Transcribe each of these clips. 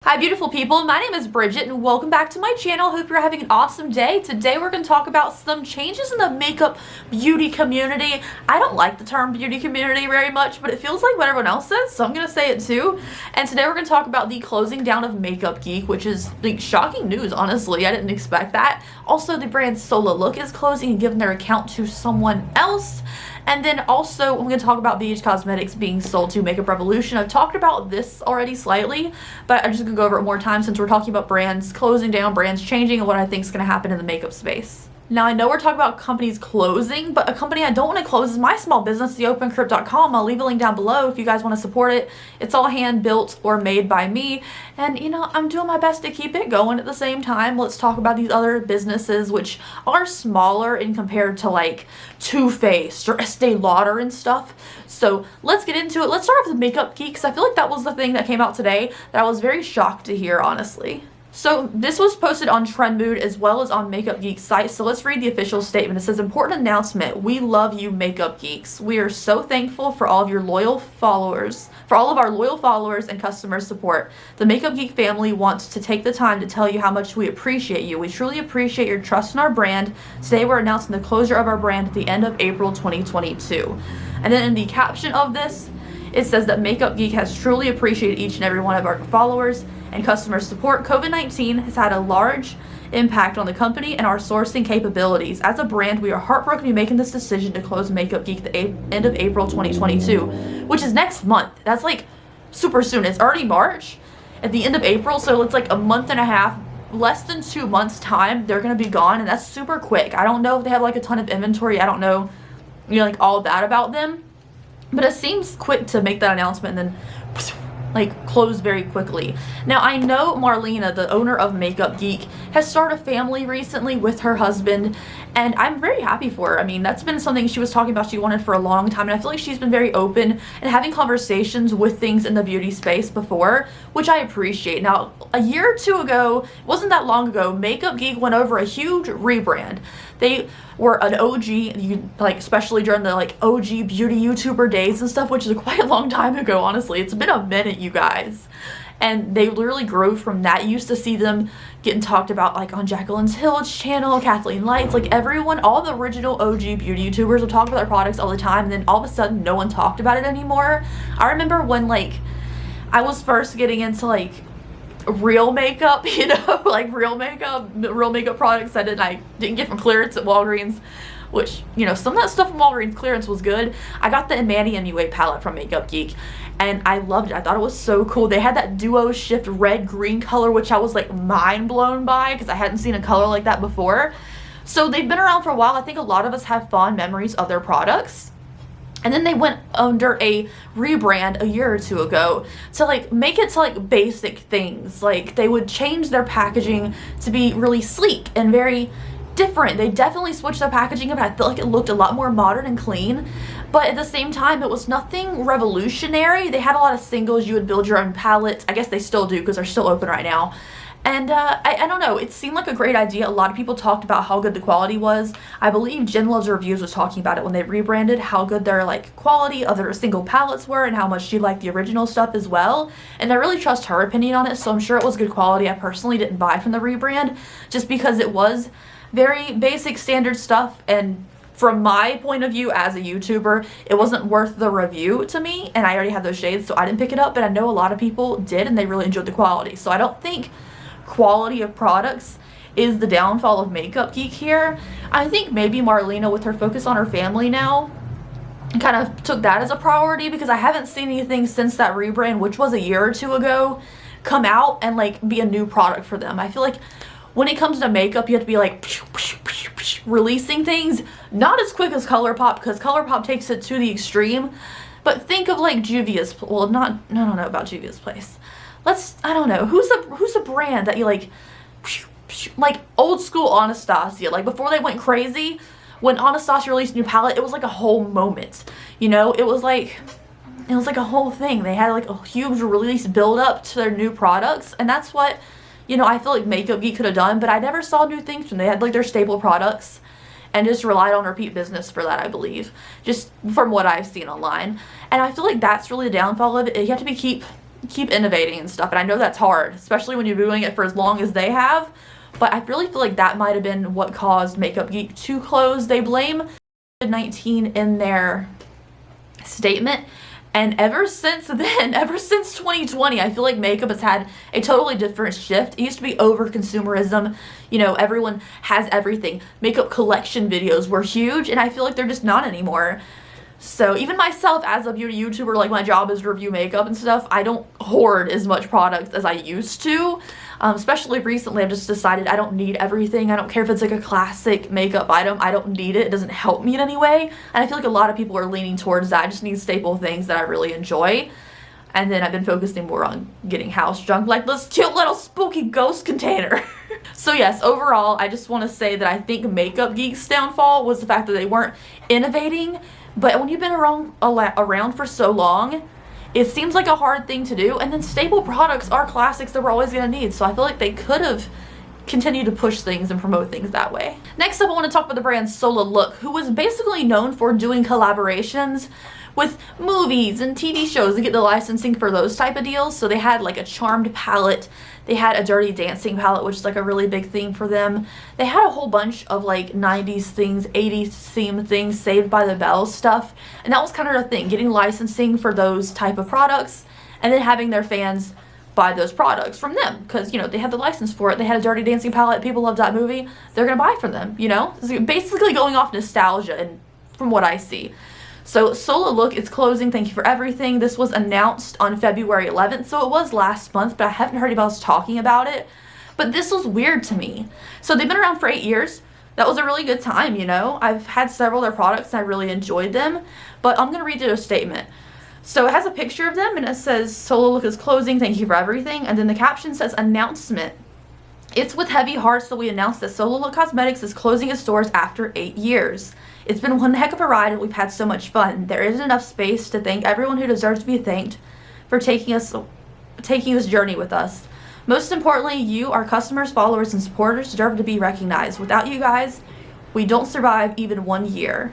Hi beautiful people, my name is Bridget and welcome back to my channel. Hope you're having an awesome day. Today we're going to talk about some changes in the makeup beauty community. I don't like the term beauty community very much, but it feels like what everyone else says, so I'm going to say it too. And today we're going to talk about the closing down of Makeup Geek, which is like shocking news, honestly. I didn't expect that. Also, the brand SolaLook is closing and giving their account to someone else. And then also, I'm going to talk about Baddie Cosmetics being sold to Makeup Revolution. I've talked about this already slightly, but I'm just going to go over it more time since we're talking about brands closing down, brands changing, and what I think is going to happen in the makeup space. Now, I know we're talking about companies closing, but a company I don't want to close is my small business, theopencrypt.com. I'll leave a link down below if you guys want to support it. It's all hand-built or made by me, and you know, I'm doing my best to keep it going at the same time. Let's talk about these other businesses, which are smaller in compared to like Too Faced or Estee Lauder and stuff. So let's get into it. Let's start off with Makeup Geek, because I feel like that was the thing that came out today that I was very shocked to hear, honestly. So this was posted on Trend Mood as well as on Makeup Geek's site. So let's read the official statement. It says, "Important announcement. We love you, Makeup Geeks. We are so thankful for all of your loyal followers, for all of our loyal followers and customer support. The Makeup Geek family wants to take the time to tell you how much we appreciate you. We truly appreciate your trust in our brand. Today we're announcing the closure of our brand at the end of April 2022. And then in the caption of this, it says that Makeup Geek has truly appreciated each and every one of our followers and customer support. COVID-19 has had a large impact on the company and our sourcing capabilities. As a brand, we are heartbroken to be making this decision to close Makeup Geek at the end of April 2022, which is next month. That's like super soon. It's already March at the end of April, so it's like a month and a half, less than 2 months time, they're going to be gone, and that's super quick. I don't know if they have like a ton of inventory. I don't know, you know, like all that about them, but it seems quick to make that announcement and then like close very quickly. Now, I know Marlena, the owner of Makeup Geek, has started a family recently with her husband, and I'm very happy for her. I mean, that's been something she was talking about she wanted for a long time, and I feel like she's been very open and having conversations with things in the beauty space before, which I appreciate. Now, a year or two ago, it wasn't that long ago, Makeup Geek went over a huge rebrand. They were an OG, like especially during the like OG beauty YouTuber days and stuff, which is quite a long time ago, honestly. It's been a minute, you guys. And they literally grew from that. You used to see them getting talked about like on Jacqueline's Hill's channel, Kathleen Lights, like everyone, all the original OG beauty YouTubers would talk about their products all the time, and then all of a sudden no one talked about it anymore. I remember when like I was first getting into like real makeup, you know, like real makeup products that I didn't get from clearance at Walgreens, which, you know, some of that stuff from Walgreens clearance was good. I got the Manny MUA palette from Makeup Geek, and I loved it. I thought it was so cool. They had that duo shift red-green color, which I was like mind blown by because I hadn't seen a color like that before. So they've been around for a while. I think a lot of us have fond memories of their products. And then they went under a rebrand a year or two ago to like make it to like basic things. Like they would change their packaging to be really sleek and very different. They definitely switched their packaging up. I feel like it looked a lot more modern and clean, but at the same time it was nothing revolutionary. They had a lot of singles. You would build your own palettes. I guess they still do because they're still open right now. And I don't know, it seemed like a great idea. A lot of people talked about how good the quality was. I believe Jen Loves Reviews was talking about it when they rebranded, how good their like quality of their single palettes were and how much she liked the original stuff as well. And I really trust her opinion on it, so I'm sure it was good quality. I personally didn't buy from the rebrand just because it was very basic standard stuff, and from my point of view as a YouTuber, it wasn't worth the review to me, and I already had those shades, so I didn't pick it up, but I know a lot of people did and they really enjoyed the quality. So I don't think quality of products is the downfall of Makeup Geek here. I think maybe Marlena, with her focus on her family now, kind of took that as a priority, because I haven't seen anything since that rebrand, which was a year or two ago, come out and like be a new product for them. I feel like when it comes to makeup, you have to be like releasing things not as quick as Colourpop, because Colourpop takes it to the extreme. But think of like Juvia's, well, I don't know about Juvia's Place. I don't know, who's a brand that you like old school Anastasia, like before they went crazy, when Anastasia released a new palette, it was like a whole moment, you know, it was like a whole thing. They had like a huge release build up to their new products, and that's what, you know, I feel like Makeup Geek could have done, but I never saw new things from them. They had like their staple products and just relied on repeat business for that, I believe, just from what I've seen online. And I feel like that's really the downfall of it. You have to keep keep innovating and stuff. And I know that's hard, especially when you're doing it for as long as they have. But I really feel like that might have been what caused Makeup Geek to close. They blame COVID-19 in their statement. And ever since then, ever since 2020, I feel like makeup has had a totally different shift. It used to be over consumerism. You know, everyone has everything. Makeup collection videos were huge, and I feel like they're just not anymore. So even myself as a beauty YouTuber, like my job is to review makeup and stuff, I don't hoard as much products as I used to. Especially recently, I've just decided I don't need everything. I don't care if it's like a classic makeup item. I don't need it. It doesn't help me in any way. And I feel like a lot of people are leaning towards that. I just need staple things that I really enjoy. And then I've been focusing more on getting house junk, like this cute little spooky ghost container. So yes, overall, I just want to say that I think Makeup Geek's downfall was the fact that they weren't innovating. But when you've been around for so long, it seems like a hard thing to do. And then staple products are classics that we're always going to need. So I feel like they could have continued to push things and promote things that way. Next up, I want to talk about the brand SolaLook, who was basically known for doing collaborations with movies and TV shows to get the licensing for those type of deals. So they had like a Charmed palette. They had a Dirty Dancing palette, which is like a really big thing for them. They had a whole bunch of like 90s things, 80s theme things, Saved by the Bell stuff. And that was kind of the thing, getting licensing for those type of products and then having their fans buy those products from them. Because, you know, they had the license for it. They had a Dirty Dancing palette. People loved that movie. They're going to buy from them, you know? It's basically going off nostalgia and from what I see. So SolaLook is closing. Thank you for everything. This was announced on February 11th, so it was last month, but I haven't heard anybody else talking about it. But this was weird to me. So they've been around for 8 years. That was a really good time, you know. I've had several of their products and I really enjoyed them. But I'm going to read you a statement. So it has a picture of them and it says, SolaLook is closing. Thank you for everything. And then the caption says, announcement. It's with heavy hearts that we announce that SolaLook Cosmetics is closing its doors after 8 years. It's been one heck of a ride and we've had so much fun. There isn't enough space to thank everyone who deserves to be thanked for taking this journey with us. Most importantly, you, our customers, followers, and supporters deserve to be recognized. Without you guys, we don't survive even 1 year.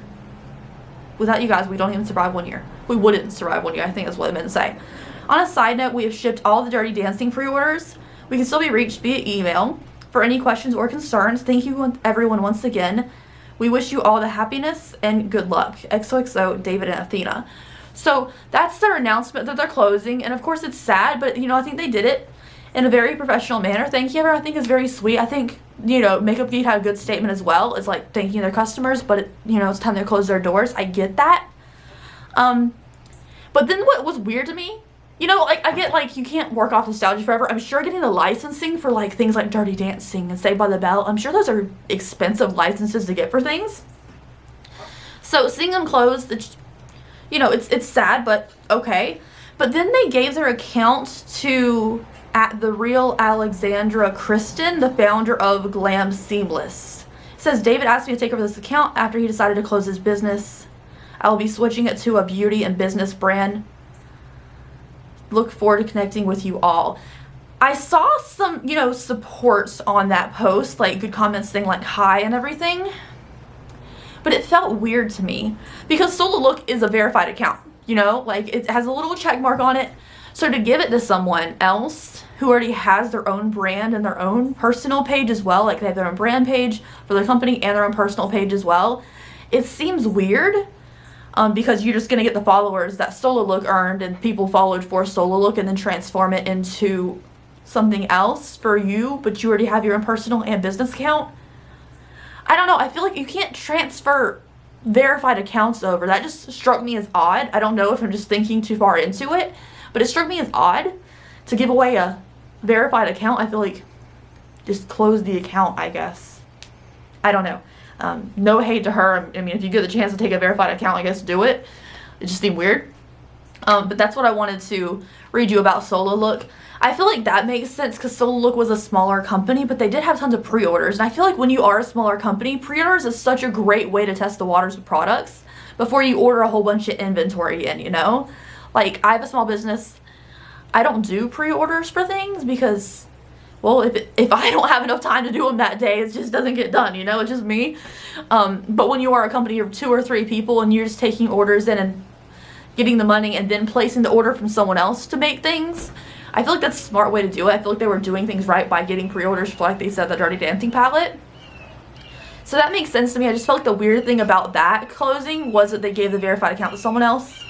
Without you guys, we don't even survive 1 year. We wouldn't survive 1 year. I think that's what I meant to say. On a side note, we have shipped all the Dirty Dancing pre-orders. We can still be reached via email for any questions or concerns. Thank you everyone once again. We wish you all the happiness and good luck. XOXO, David and Athena. So that's their announcement that they're closing. And of course it's sad, but you know, I think they did it in a very professional manner. Thank you, everyone. I think it's very sweet. I think, you know, Makeup Geek had a good statement as well. It's like thanking their customers, but you know, it's time to close their doors. I get that. But then what was weird to me, you know, like I get like you can't work off nostalgia forever. I'm sure getting the licensing for like things like Dirty Dancing and Saved by the Bell, I'm sure those are expensive licenses to get for things. So seeing them close, it's, you know, it's sad, but okay. But then they gave their account to @TheRealAlexandra Kristen, the founder of Glam Seamless. It says, David asked me to take over this account after he decided to close his business. I will be switching it to a beauty and business brand. Look forward to connecting with you all. I saw some, you know, supports on that post, like good comments saying like hi and everything. But it felt weird to me because SolaLook is a verified account, you know, like it has a little check mark on it. So to give it to someone else who already has their own brand and their own personal page as well, like they have their own brand page for their company and their own personal page as well, it seems weird. Because you're just going to get the followers that SolaLook earned and people followed for SolaLook and then transform it into something else for you, but you already have your own personal and business account. I don't know. I feel like you can't transfer verified accounts over. That just struck me as odd. I don't know if I'm just thinking too far into it, but it struck me as odd to give away a verified account. I feel like just close the account, I guess. I don't know. No hate to her. I mean, if you get the chance to take a verified account, I guess do it. It just seemed weird. But that's what I wanted to read you about SolaLook. I feel like that makes sense because SolaLook was a smaller company, but they did have tons of pre-orders. And I feel like when you are a smaller company, pre-orders is such a great way to test the waters with products before you order a whole bunch of inventory in, you know? Like, I have a small business. I don't do pre-orders for things because, well, if I don't have enough time to do them that day, it just doesn't get done, you know? It's just me. But when you are a company of 2 or 3 people and you're just taking orders in and getting the money and then placing the order from someone else to make things, I feel like that's a smart way to do it. I feel like they were doing things right by getting pre-orders for, like they said, the Dirty Dancing palette. So that makes sense to me. I just felt like the weird thing about that closing was that they gave the verified account to someone else.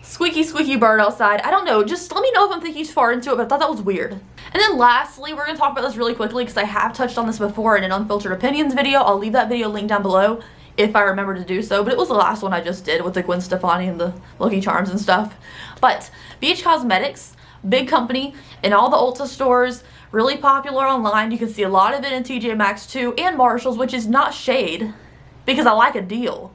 Squeaky, squeaky bird outside. I don't know. Just let me know if I'm thinking too far into it, but I thought that was weird. And then lastly, we're going to talk about this really quickly because I have touched on this before in an Unfiltered Opinions video. I'll leave that video linked down below if I remember to do so, but it was the last one I just did with the Gwen Stefani and the Lucky Charms and stuff. But BH Cosmetics, big company, in all the Ulta stores, really popular online. You can see a lot of it in TJ Maxx too, and Marshalls, which is not shade because I like a deal.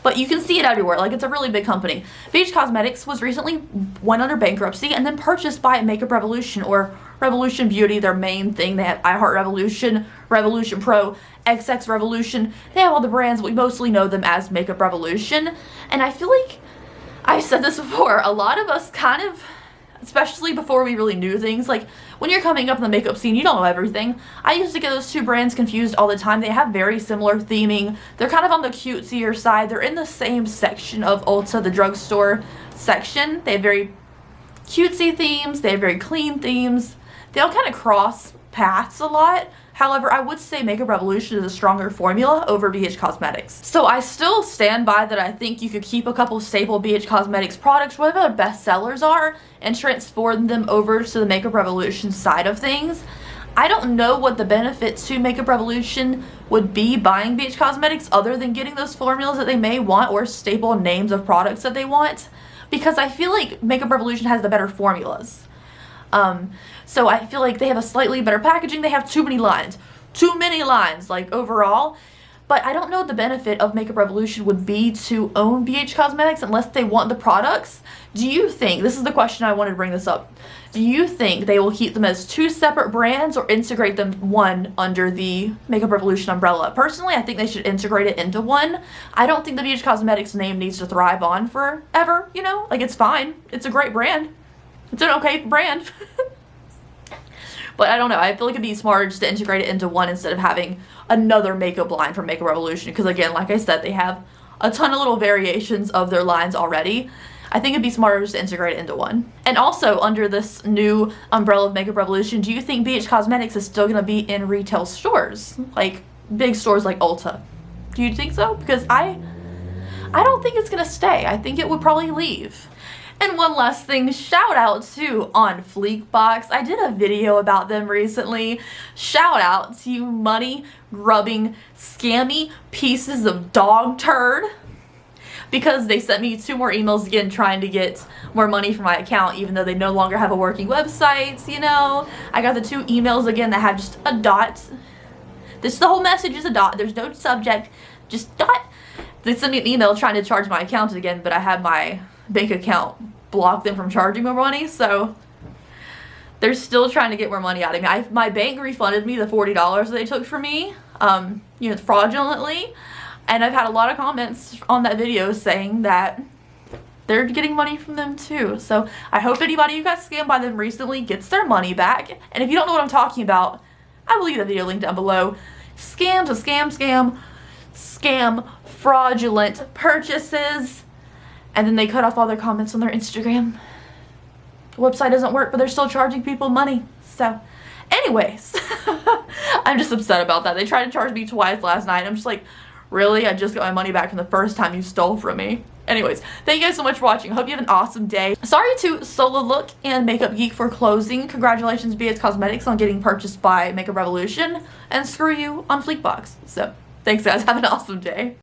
But you can see it everywhere. Like, it's a really big company. BH Cosmetics went under bankruptcy and then purchased by Makeup Revolution or Revolution Beauty, their main thing. They have I Heart Revolution, Revolution Pro, XX Revolution. They have all the brands. We mostly know them as Makeup Revolution. And I feel like I've said this before. A lot of us kind of, especially before we really knew things, like when you're coming up in the makeup scene, you don't know everything. I used to get those two brands confused all the time. They have very similar theming. They're kind of on the cutesier side. They're in the same section of Ulta, the drugstore section. They have very cutesy themes. They have very clean themes. They all kind of cross paths a lot. However, I would say Makeup Revolution is a stronger formula over BH Cosmetics. So I still stand by that. I think you could keep a couple staple BH Cosmetics products, whatever their best sellers are, and transform them over to the Makeup Revolution side of things. I don't know what the benefit to Makeup Revolution would be buying BH Cosmetics other than getting those formulas that they may want or staple names of products that they want, because I feel like Makeup Revolution has the better formulas. So I feel like they have a slightly better packaging. They have too many lines, like overall. But I don't know what the benefit of Makeup Revolution would be to own BH Cosmetics unless they want the products. Do you think, this is the question I wanted to bring this up, do you think they will keep them as two separate brands or integrate them one under the Makeup Revolution umbrella? Personally, I think they should integrate it into one. I don't think the BH Cosmetics name needs to thrive on forever, you know? Like, it's fine. It's a great brand. It's an okay brand. But I don't know. I feel like it'd be smarter just to integrate it into one instead of having another makeup line from Makeup Revolution. Because again, like I said, they have a ton of little variations of their lines already. I think it'd be smarter just to integrate it into one. And also, under this new umbrella of Makeup Revolution, do you think BH Cosmetics is still going to be in retail stores? Like, big stores like Ulta? Do you think so? Because I don't think it's going to stay. I think it would probably leave. And one last thing, shout out to On Fleek Box. I did a video about them recently. Shout out to you money grubbing scammy pieces of dog turd, because they sent me 2 more emails again trying to get more money for my account even though they no longer have a working website, you know. I got the 2 emails again that have just a dot. The whole message is a dot. There's no subject, just dot. They sent me an email trying to charge my account again, but I had my bank account block them from charging more money, so they're still trying to get more money out of me. My bank refunded me the $40 they took from me, you know, fraudulently, and I've had a lot of comments on that video saying that they're getting money from them too. So I hope anybody who got scammed by them recently gets their money back. And if you don't know what I'm talking about, I will leave the video link down below. Scams, a scam, fraudulent purchases. And then they cut off all their comments on their Instagram. The website doesn't work, but they're still charging people money. So, anyways, I'm just upset about that. They tried to charge me twice last night. I'm just like, really? I just got my money back from the first time you stole from me. Anyways, thank you guys so much for watching. Hope you have an awesome day. Sorry to SolaLook and Makeup Geek for closing. Congratulations, BH Cosmetics, on getting purchased by Makeup Revolution. And screw you on Fleek Box. So, thanks guys. Have an awesome day.